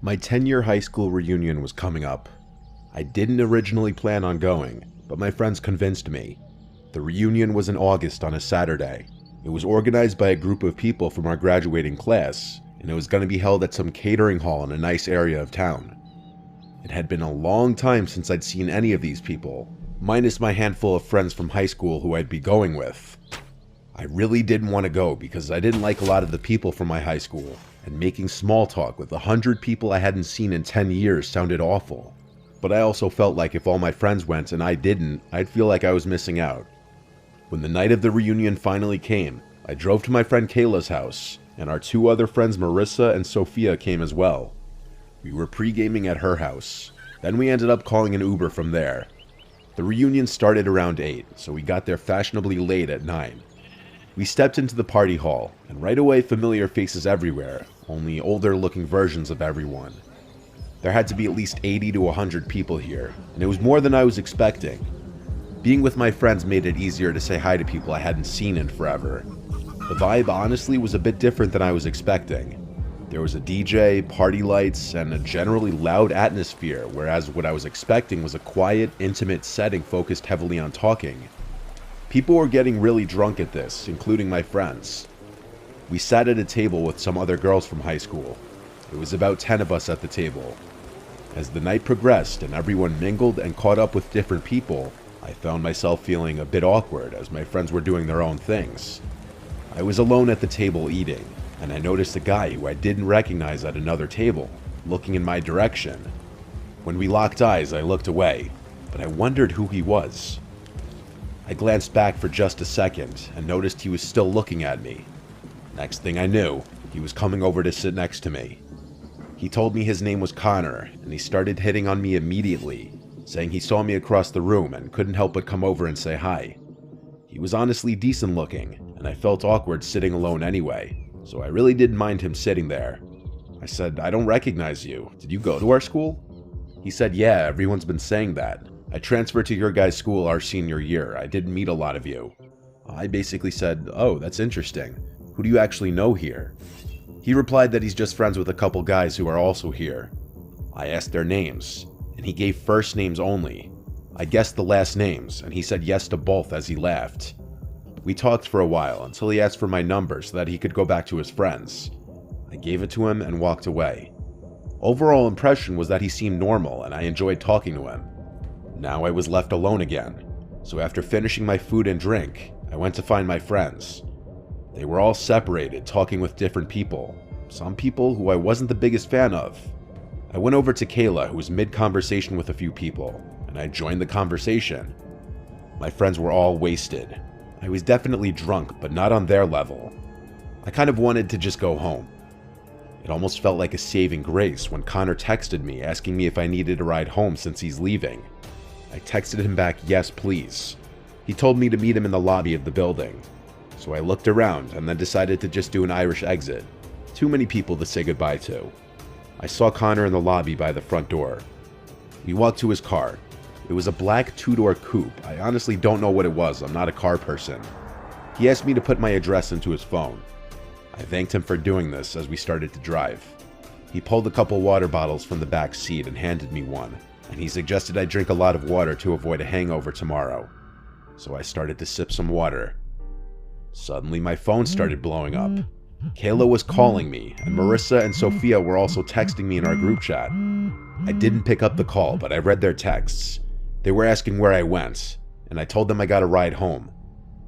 My 10-year high school reunion was coming up. I didn't originally plan on going, but my friends convinced me. The reunion was in August on a Saturday. It was organized by a group of people from our graduating class, and it was going to be held at some catering hall in a nice area of town. It had been a long time since I'd seen any of these people, minus my handful of friends from high school who I'd be going with. I really didn't want to go because I didn't like a lot of the people from my high school, and making small talk with 100 people I hadn't seen in 10 years sounded awful. But I also felt like if all my friends went and I didn't, I'd feel like I was missing out. When the night of the reunion finally came, I drove to my friend Kayla's house, and our two other friends Marissa and Sophia came as well. We were pre-gaming at her house. Then we ended up calling an Uber from there. The reunion started around 8, so we got there fashionably late at 9. We stepped into the party hall, and right away familiar faces everywhere, only older looking versions of everyone. There had to be at least 80 to 100 people here, and it was more than I was expecting. Being with my friends made it easier to say hi to people I hadn't seen in forever. The vibe honestly was a bit different than I was expecting. There was a DJ, party lights, and a generally loud atmosphere, whereas what I was expecting was a quiet, intimate setting focused heavily on talking. People were getting really drunk at this, including my friends. We sat at a table with some other girls from high school. It was about 10 of us at the table. As the night progressed and everyone mingled and caught up with different people, I found myself feeling a bit awkward as my friends were doing their own things. I was alone at the table eating, and I noticed a guy who I didn't recognize at another table, looking in my direction. When we locked eyes, I looked away, but I wondered who he was. I glanced back for just a second and noticed he was still looking at me. Next thing I knew, he was coming over to sit next to me. He told me his name was Connor, and he started hitting on me immediately, saying he saw me across the room and couldn't help but come over and say hi. He was honestly decent looking, and I felt awkward sitting alone anyway, so I really didn't mind him sitting there. I said, "I don't recognize you. Did you go to our school?" He said, "Yeah, everyone's been saying that. I transferred to your guys' school our senior year. I didn't meet a lot of you." I basically said, "Oh, that's interesting. Who do you actually know here?" He replied that he's just friends with a couple guys who are also here. I asked their names, and he gave first names only. I guessed the last names, and he said yes to both as he laughed. We talked for a while until he asked for my number so that he could go back to his friends. I gave it to him and walked away. Overall impression was that he seemed normal and I enjoyed talking to him. Now I was left alone again, so after finishing my food and drink, I went to find my friends. They were all separated, talking with different people, some people who I wasn't the biggest fan of. I went over to Kayla, who was mid-conversation with a few people, and I joined the conversation. My friends were all wasted. I was definitely drunk, but not on their level. I kind of wanted to just go home. It almost felt like a saving grace when Connor texted me asking me if I needed a ride home since he's leaving. I texted him back, "Yes, please." He told me to meet him in the lobby of the building. So I looked around and then decided to just do an Irish exit. Too many people to say goodbye to. I saw Connor in the lobby by the front door. We walked to his car. It was a black two-door coupe. I honestly don't know what it was. I'm not a car person. He asked me to put my address into his phone. I thanked him for doing this as we started to drive. He pulled a couple water bottles from the back seat and handed me one, and he suggested I drink a lot of water to avoid a hangover tomorrow. So I started to sip some water. Suddenly my phone started blowing up. Kayla was calling me, and Marissa and Sophia were also texting me in our group chat. I didn't pick up the call, but I read their texts. They were asking where I went, and I told them I got a ride home.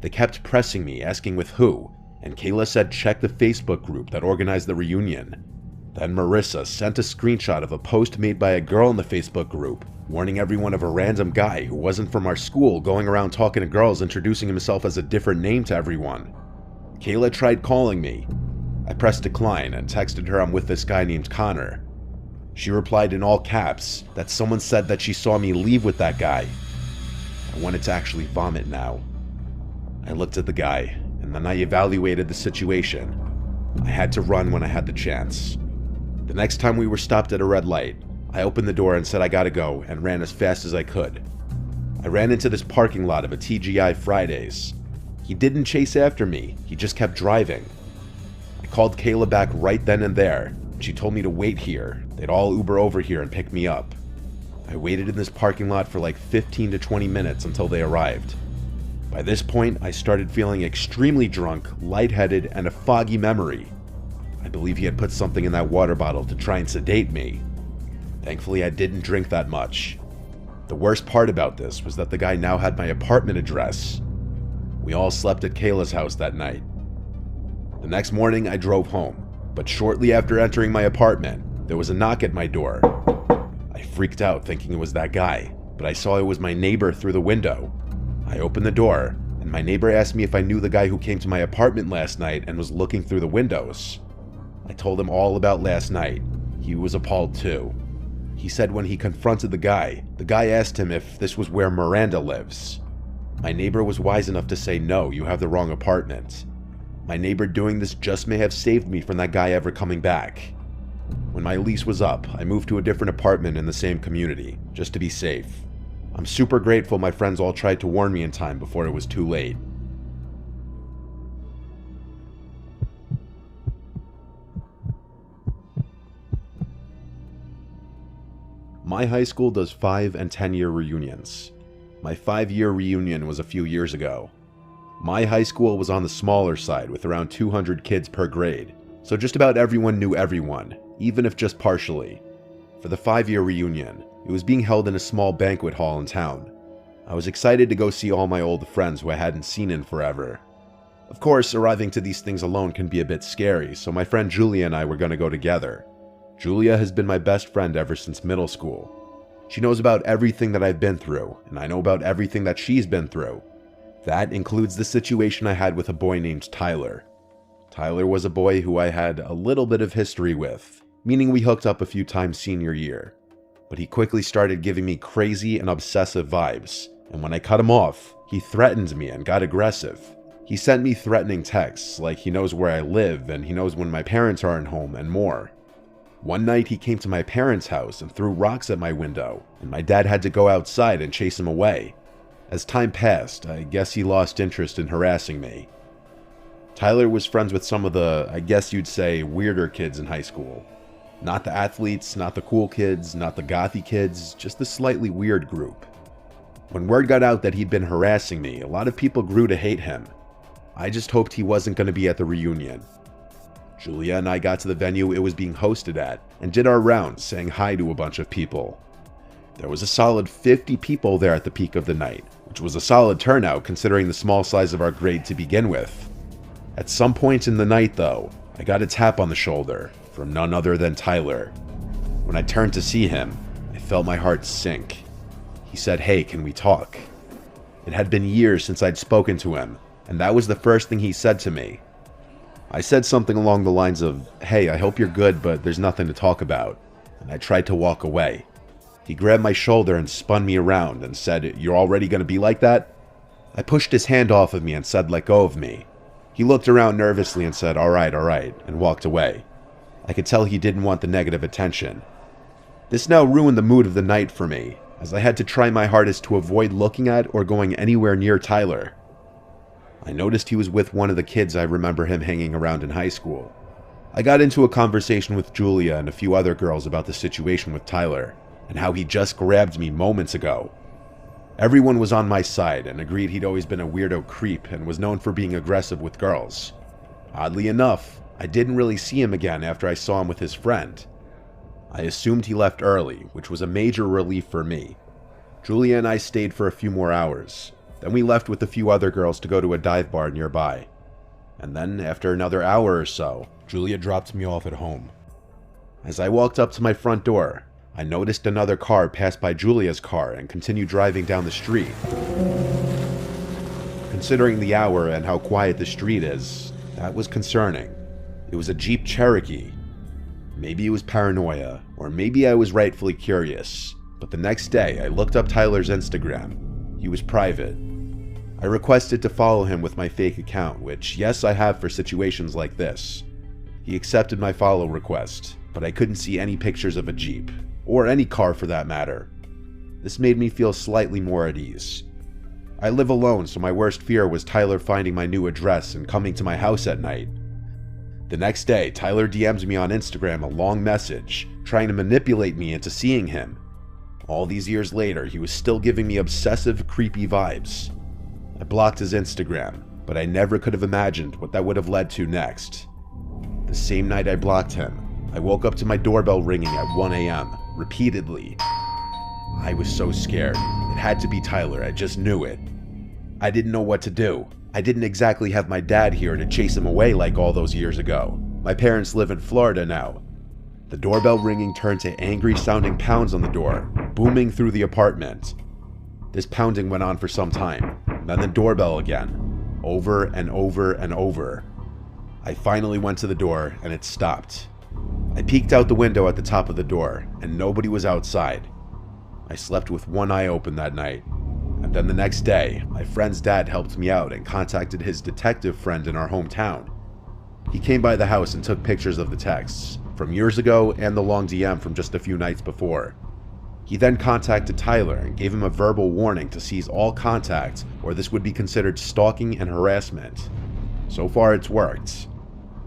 They kept pressing me, asking with who, and Kayla said check the Facebook group that organized the reunion. Then Marissa sent a screenshot of a post made by a girl in the Facebook group, warning everyone of a random guy who wasn't from our school going around talking to girls, introducing himself as a different name to everyone. Kayla tried calling me. I pressed decline and texted her I'm with this guy named Connor. She replied in all caps that someone said that she saw me leave with that guy. I wanted to actually vomit now. I looked at the guy, and then I evaluated the situation. I had to run when I had the chance. The next time we were stopped at a red light, I opened the door and said I gotta go and ran as fast as I could. I ran into this parking lot of a TGI Fridays. He didn't chase after me, he just kept driving. I called Kayla back right then and there, She told me to wait here. They'd all Uber over here and pick me up. I waited in this parking lot for like 15 to 20 minutes until they arrived. By this point, I started feeling extremely drunk, lightheaded, and a foggy memory. I believe he had put something in that water bottle to try and sedate me. Thankfully, I didn't drink that much. The worst part about this was that the guy now had my apartment address. We all slept at Kayla's house that night. The next morning, I drove home, but shortly after entering my apartment, there was a knock at my door. I freaked out thinking it was that guy, but I saw it was my neighbor through the window. I opened the door, and my neighbor asked me if I knew the guy who came to my apartment last night and was looking through the windows. I told him all about last night. He was appalled too. He said when he confronted the guy asked him if this was where Miranda lives. My neighbor was wise enough to say, "No, you have the wrong apartment." My neighbor doing this just may have saved me from that guy ever coming back. When my lease was up, I moved to a different apartment in the same community, just to be safe. I'm super grateful my friends all tried to warn me in time before it was too late. My high school does 5 and 10-year reunions. My 5-year reunion was a few years ago. My high school was on the smaller side with around 200 kids per grade, so just about everyone knew everyone, even if just partially. For the 5-year reunion, it was being held in a small banquet hall in town. I was excited to go see all my old friends who I hadn't seen in forever. Of course, arriving to these things alone can be a bit scary, so my friend Julia and I were going to go together. Julia has been my best friend ever since middle school. She knows about everything that I've been through, and I know about everything that she's been through. That includes the situation I had with a boy named Tyler. Tyler was a boy who I had a little bit of history with, meaning we hooked up a few times senior year. But he quickly started giving me crazy and obsessive vibes, and when I cut him off, he threatened me and got aggressive. He sent me threatening texts, like he knows where I live and he knows when my parents aren't home and more. One night he came to my parents' house and threw rocks at my window, and my dad had to go outside and chase him away. As time passed, I guess he lost interest in harassing me. Tyler was friends with some of the, I guess you'd say, weirder kids in high school. Not the athletes, not the cool kids, not the gothy kids, just the slightly weird group. When word got out that he'd been harassing me, a lot of people grew to hate him. I just hoped he wasn't going to be at the reunion. Julia and I got to the venue it was being hosted at and did our rounds, saying hi to a bunch of people. There was a solid 50 people there at the peak of the night, which was a solid turnout considering the small size of our grade to begin with. At some point in the night, though, I got a tap on the shoulder from none other than Tyler. When I turned to see him, I felt my heart sink. He said, "Hey, can we talk?" It had been years since I'd spoken to him, and that was the first thing he said to me. I said something along the lines of, "Hey, I hope you're good, but there's nothing to talk about," and I tried to walk away. He grabbed my shoulder and spun me around and said, "You're already going to be like that?" I pushed his hand off of me and said, "Let go of me." He looked around nervously and said, all right, and walked away. I could tell he didn't want the negative attention. This now ruined the mood of the night for me, as I had to try my hardest to avoid looking at or going anywhere near Tyler. I noticed he was with one of the kids I remember him hanging around in high school. I got into a conversation with Julia and a few other girls about the situation with Tyler, and how he just grabbed me moments ago. Everyone was on my side and agreed he'd always been a weirdo creep and was known for being aggressive with girls. Oddly enough, I didn't really see him again after I saw him with his friend. I assumed he left early, which was a major relief for me. Julia and I stayed for a few more hours. Then we left with a few other girls to go to a dive bar nearby. And then, after another hour or so, Julia dropped me off at home. As I walked up to my front door, I noticed another car pass by Julia's car and continue driving down the street. Considering the hour and how quiet the street is, that was concerning. It was a Jeep Cherokee. Maybe it was paranoia, or maybe I was rightfully curious, but the next day I looked up Tyler's Instagram. He was private. I requested to follow him with my fake account, which yes, I have for situations like this. He accepted my follow request, but I couldn't see any pictures of a Jeep, or any car for that matter. This made me feel slightly more at ease. I live alone, so my worst fear was Tyler finding my new address and coming to my house at night. The next day, Tyler DMs me on Instagram a long message, trying to manipulate me into seeing him. All these years later, he was still giving me obsessive, creepy vibes. I blocked his Instagram, but I never could have imagined what that would have led to next. The same night I blocked him, I woke up to my doorbell ringing at 1 a.m., repeatedly. I was so scared. It had to be Tyler, I just knew it. I didn't know what to do. I didn't exactly have my dad here to chase him away like all those years ago. My parents live in Florida now. The doorbell ringing turned to angry-sounding pounds on the door, booming through the apartment. This pounding went on for some time, then the doorbell again, over and over and over. I finally went to the door and it stopped. I peeked out the window at the top of the door, and nobody was outside. I slept with one eye open that night. And then the next day, my friend's dad helped me out and contacted his detective friend in our hometown. He came by the house and took pictures of the texts, from years ago and the long DM from just a few nights before. He then contacted Tyler and gave him a verbal warning to cease all contact, or this would be considered stalking and harassment. So far it's worked.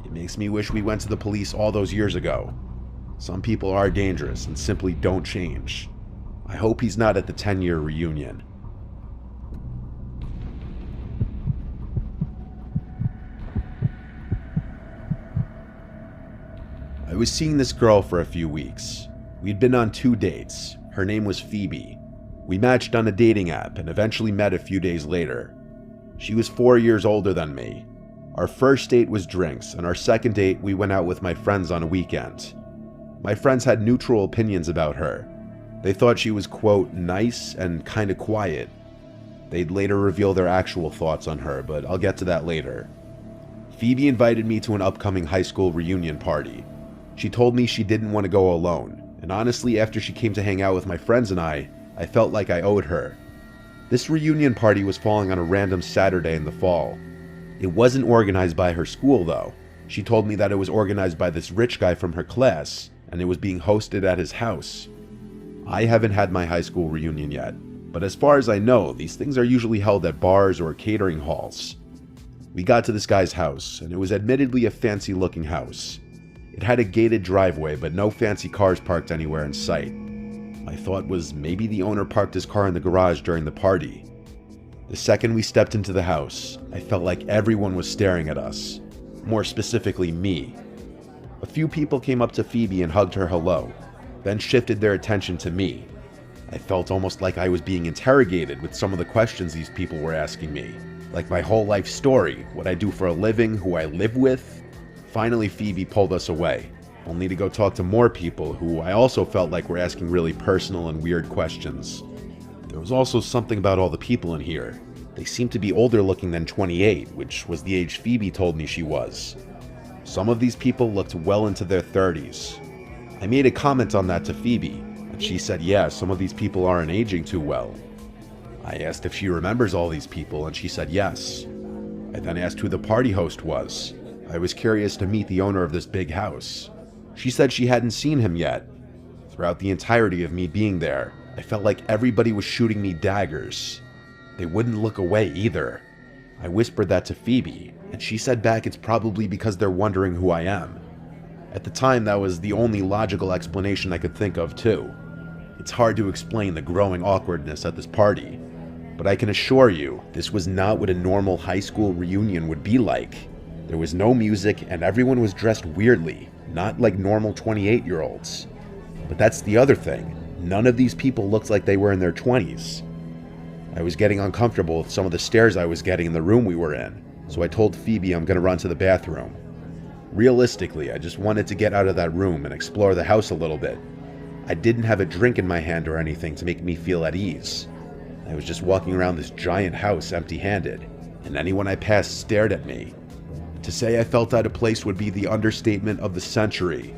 It makes me wish we went to the police all those years ago. Some people are dangerous and simply don't change. I hope he's not at the 10-year reunion. I was seeing this girl for a few weeks. We'd been on 2 dates. Her name was Phoebe. We matched on a dating app and eventually met a few days later. She was 4 years older than me. Our first date was drinks, and our second date we went out with my friends on a weekend. My friends had neutral opinions about her. They thought she was, quote, nice and kinda quiet. They'd later reveal their actual thoughts on her, but I'll get to that later. Phoebe invited me to an upcoming high school reunion party. She told me she didn't want to go alone, and honestly, after she came to hang out with my friends and I felt like I owed her. This reunion party was falling on a random Saturday in the fall. It wasn't organized by her school, though. She told me that it was organized by this rich guy from her class, and it was being hosted at his house. I haven't had my high school reunion yet, but as far as I know, these things are usually held at bars or catering halls. We got to this guy's house, and it was admittedly a fancy-looking house. It had a gated driveway, but no fancy cars parked anywhere in sight. My thought was maybe the owner parked his car in the garage during the party. The second we stepped into the house, I felt like everyone was staring at us. More specifically, me. A few people came up to Phoebe and hugged her hello, then shifted their attention to me. I felt almost like I was being interrogated with some of the questions these people were asking me, like my whole life story, what I do for a living, who I live with. Finally, Phoebe pulled us away, only to go talk to more people who I also felt like were asking really personal and weird questions. There was also something about all the people in here. They seemed to be older looking than 28, which was the age Phoebe told me she was. Some of these people looked well into their 30s. I made a comment on that to Phoebe, and she said, yeah, some of these people aren't aging too well. I asked if she remembers all these people, and she said yes. I then asked who the party host was. I was curious to meet the owner of this big house. She said she hadn't seen him yet. Throughout the entirety of me being there, I felt like everybody was shooting me daggers. They wouldn't look away either. I whispered that to Phoebe, and she said back it's probably because they're wondering who I am. At the time, that was the only logical explanation I could think of too. It's hard to explain the growing awkwardness at this party, but I can assure you, this was not what a normal high school reunion would be like. There was no music, and everyone was dressed weirdly, not like normal 28-year-olds. But that's the other thing. None of these people looked like they were in their 20s. I was getting uncomfortable with some of the stares I was getting in the room we were in, so I told Phoebe I'm gonna run to the bathroom. Realistically, I just wanted to get out of that room and explore the house a little bit. I didn't have a drink in my hand or anything to make me feel at ease. I was just walking around this giant house empty-handed, and anyone I passed stared at me. To say I felt out of place would be the understatement of the century.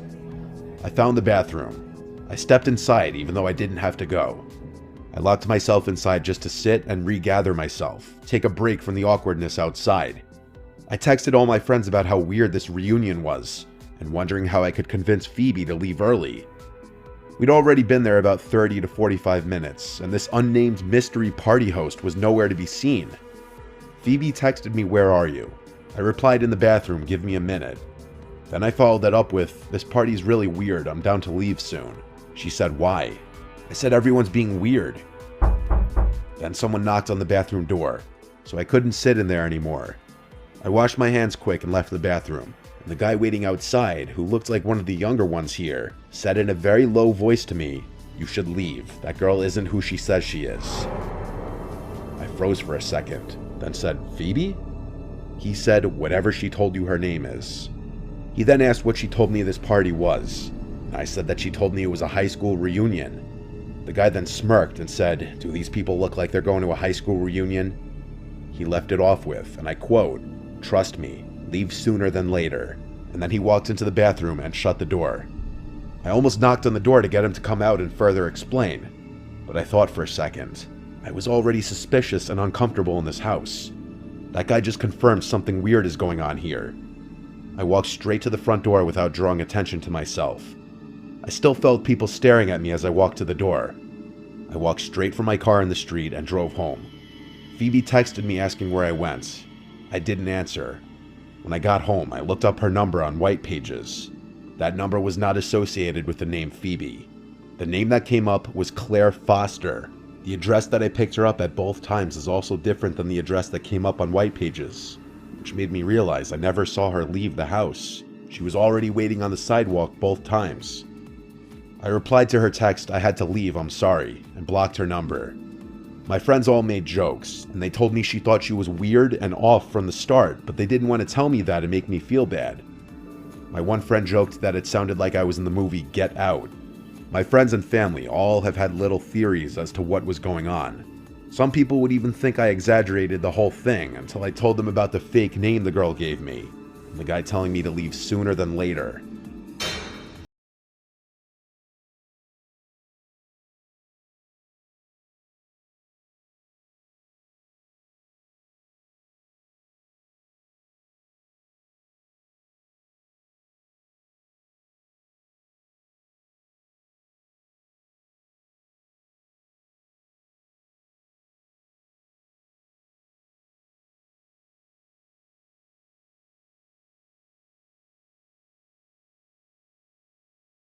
I found the bathroom. I stepped inside even though I didn't have to go. I locked myself inside just to sit and regather myself, take a break from the awkwardness outside. I texted all my friends about how weird this reunion was, and wondering how I could convince Phoebe to leave early. We'd already been there about 30 to 45 minutes, and this unnamed mystery party host was nowhere to be seen. Phoebe texted me, "Where are you?" I replied, "In the bathroom, give me a minute." Then I followed that up with, "This party's really weird, I'm down to leave soon." She said, "Why?" I said, "Everyone's being weird." Then someone knocked on the bathroom door, so I couldn't sit in there anymore. I washed my hands quick and left the bathroom, and the guy waiting outside, who looked like one of the younger ones here, said in a very low voice to me, "You should leave. That girl isn't who she says she is." I froze for a second, then said, "Phoebe?" He said, "Whatever she told you her name is." He then asked what she told me this party was, and I said that she told me it was a high school reunion. The guy then smirked and said, "Do these people look like they're going to a high school reunion?" He left it off with, and I quote, "Trust me, leave sooner than later," and then he walked into the bathroom and shut the door. I almost knocked on the door to get him to come out and further explain, but I thought for a second. I was already suspicious and uncomfortable in this house. That guy just confirmed something weird is going on here. I walked straight to the front door without drawing attention to myself. I still felt people staring at me as I walked to the door. I walked straight from my car in the street and drove home. Phoebe texted me asking where I went. I didn't answer. When I got home, I looked up her number on White Pages. That number was not associated with the name Phoebe. The name that came up was Claire Foster. The address that I picked her up at both times is also different than the address that came up on White Pages, which made me realize I never saw her leave the house. She was already waiting on the sidewalk both times. I replied to her text, "I had to leave, I'm sorry," and blocked her number. My friends all made jokes, and they told me she thought she was weird and off from the start, but they didn't want to tell me that and make me feel bad. My one friend joked that it sounded like I was in the movie Get Out. My friends and family all have had little theories as to what was going on. Some people would even think I exaggerated the whole thing until I told them about the fake name the girl gave me, and the guy telling me to leave sooner than later.